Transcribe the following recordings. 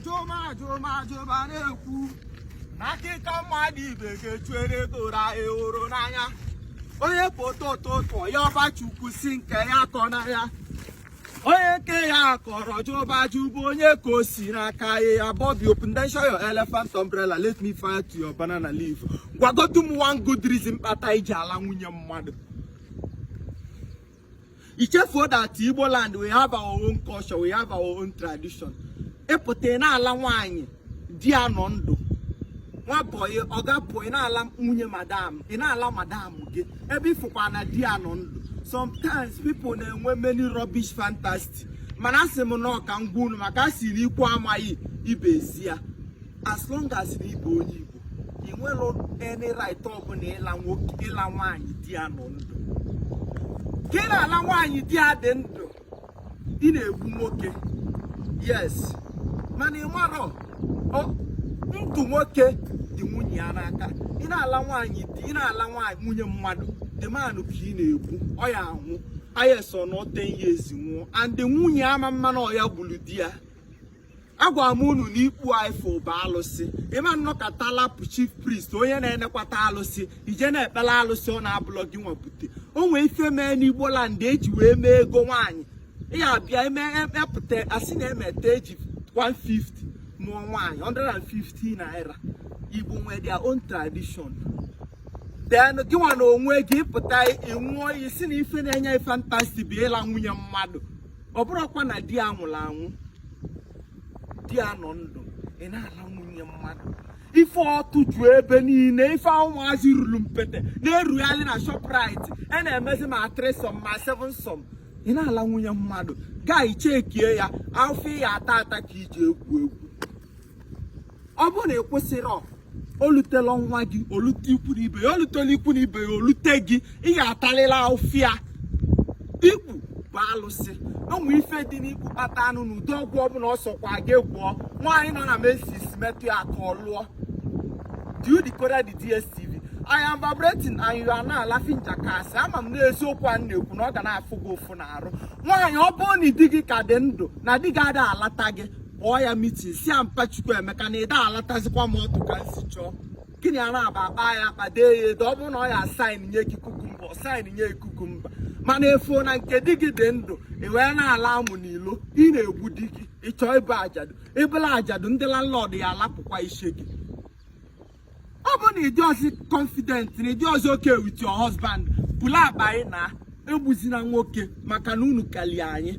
Joma na-ekwu na akịka mmadụ ibe ga-echere gora ehoro n'anya onye foto ụtụtụ ya ọbachukwu si nke ya kọ na ya onye nke ya kọrọ Jobaju bụ onye ka o si n'aka ya Bobby open then show your elephant umbrella let me fire to your banana leaf gwagotu m one good reason kpata iji ala nwunye mmadụ ichefuo that Igbo land we have our own culture we have our own tradition epụta na-ala nwaanyị di ya nọ ndụ nwa boy oga boy na-ala nwunye madam ị na-ala madam gị ebe ifukwa na di ya nọ ndụ sometimes people na-enwe many rubbish fantasy mana asị m na ọka ngwunu maka asị na ikwu amaghị ibe ezi ya as long as na ibe onye Igbo ị nwere any right ọbụla ịla nwaanyị di ya nọ ndụ ka ị na-ala nwaanyị di ya dị ndụ ị na-egbu nwoke yes mana ị marọ ndụ nwoke dị nwunye ya n'aka ị na-ala nwaanyị di ị na-ala nwaanyị nwunye mmadụ dị manụ ka ị na-egbu ọ ya anwụ ayeso na 10 years nwụọ and nwunye ama mma na ọya gburu di ya agwa m unu na ikpu ifo bụ alụsị ịma nnọkọta lapụ chief priest onye na-enekwata alụsị ije na-ekpela alụsị ọ na-abụlọ gị nwapụta o nwee ife mee n'Igbo land eji wee mee ego nwaanyị ya abịa emepụta asị na-emete eji 150 mụọ nwaanyị 150 naira Igbo nwere their own tradition then gị nwa na onwe gị pụta ịnwụọ iyi si na ife na-enye fantasy bụ ịla nwunye mmadụ ọ bụrụkwa na di ya nwụrụ anwụ di ya nọ ndụ ị na-ala nwunye mmadụ ife ọtụtụ ebe niile ife ụmụazị ruru mpete na-erugharị na Shoprite a na-emezi ma 3 som ma 7 som ị na-ala nwunye mmadụ gaa ichekie ya afọ ya ata ka iji egwu ọ bụrụ na ị kwụsịrị olutela nwa gị olute ikwu na ibe ya olutela ikwu na ibe ya olute gị ị ga-atalịla ofịa ikpu bụ alụsị onwe ife dị n'ikpu kpata anụ na ụdị ọgwụ ọbụla ọ sọkwa gị gwụọ nwaanyị nọ na Macy's metụ ya ka ọ lụọ do you decode the DSTV I am vibrating and you are now laughing jackass ama m n'eziokwu a na-ekwu na ọ ga na-afụ gị ụfụ n'arụ nwaanyị ọ bụrụ na di gị ka dị ndụ na di gị ada alata gị kpọọ ya mitin si ya Mpachukwu Emeka na ịda alatazikwa m ọtụ ka nsi chọọ gịnị a na-aba akpa ya akpade ya edo ọ bụrụ na ọ ya saịn nye gị kukumba ọ saịn nye kukumba mana efuo na nke di gị dị ndụ ị wee na-ala amụ n'ilo ị na-egbu di gị ịchọọ ibe ajadu ebela ajadu ndị landlord ya alapụkwa ishe gị ọ bụ na ịdị ọzọ confident na ịdị ọzọ oke with your husband bụla akpa anyị na egbuzina nwoke maka na unu kalie anyị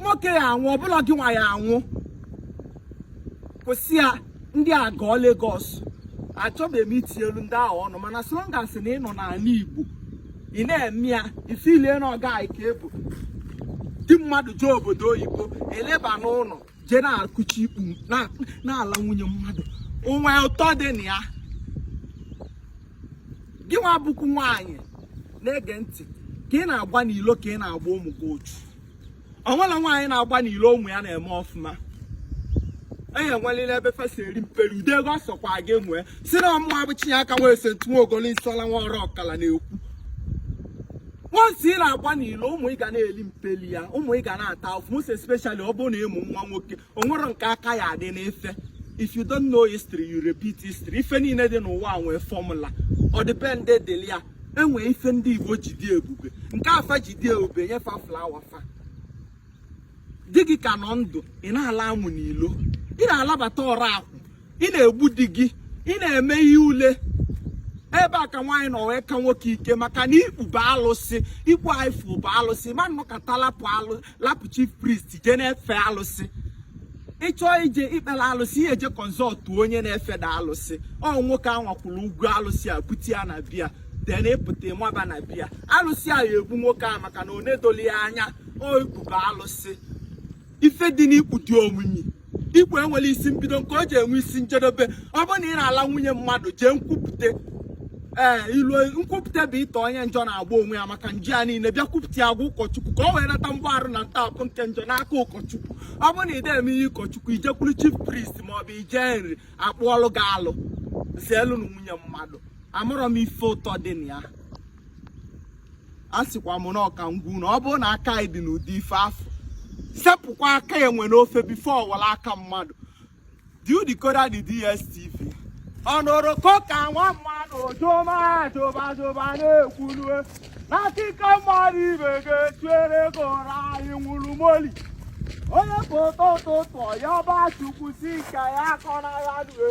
nwoke ya anwụ ọbụla gị nwa ya anwụ kwụsị ya ndị a gọọ Lagos achọbeghị m iti elu ndị ahụ ọnụ mana so long as na ị nọ n'ala Igbo ị na-eme ya ifilie na ọga ka ebu dị mmadụ jee obodo oyibo eleba n'ụlọ jee na-akụchi ikpu na-ala nwunye mmadụ onwe ụtọ dị na ya gị nwa bụkwu nwaanyị na-ege ntị ka ị na-agba n'ilo ka ị na-agba ụmụ gị otu ọ nwere nwaanyị na-agba n'ilo ụmụ ya na-eme ọfụma enye nwelile ebe fesa eri mperi ude ego ọsọkwa gị nwee si na ọmụma abụchi aka nwee sentu nwa ogolo nsọla nwa ọrụ ọkala na-ekwu nwansi ị na-agba n'ilo ụmụ ị ga na-eli mpeli ya ụmụ ị ga na-ata ofu most especially ọ bụrụ na ịmụ nwa nwoke o nwere nke aka ya adị n'efe if you don't know history you repeat history ife niile dị n'ụwa nwee fọmụla ọ dịpende dịli ya enwee ife ndị Igbo ji dị ebube nke afa ji dị ebube nyefa flawa fa di gị ka nọ ndụ ị na-ala amụ n'ilo ị na-alabata ọrụ akwụ ị na-egbu di gị ị na-eme ihe ule ebe a ka nwaanyị nọ wee ka nwoke ike maka na ikpu bụ alụsị ikpu ifo bụ alụsị ma nnọkọta lapụ chief priest jee na-efe alụsị ịchọọ ije ikpere alụsị ihe eje kọnsọtụ onye na-efeda alụsị ọ nwoke anwakwuru ugwu alụsị a bute ya na bịa den ịpụta maba na bịa alụsị a ya egbu nwoke a maka na ọ na-edoli ya anya o ikpu bụ alụsị ife dị n'ikpu dị omimi ikpu enwere isi mbido nke o ji enwe isi njedebe ọ bụrụ na ị na-ala nwunye mmadụ jee nkwupụta ilu nkwupụta bụ ịta onye njọ na-agba onwe ya maka nje ya niile bịa kwupụta ya gwa ụkọchukwu ka o wee nata mgbarụ na ntaapụ nke njọ n'aka ụkọchukwu ọ bụrụ na ị na-eme ihe ụkọchukwu ijekwuru chief priest maọbụ ije nri akpụọlụ gị alụ zielu na nwunye mmadụ amụrọ m ife ụtọ dị na ya a sịkwa m na ọka ngwu na ọ bụrụ na aka anyị dị n'ụdị ife afọ sepụkwa aka enwe n'ofe bifo ọwara aka mmadụ Do you decoder the DSTV? Ọnụrụ ka nwa mmadụ joba na-ekwulu n'akụkọ mmadụ ibe ga-echere gora anyị nwụrụ moli onye foto ụtụtụ ya ba chukwu si ka ya akọ na ya due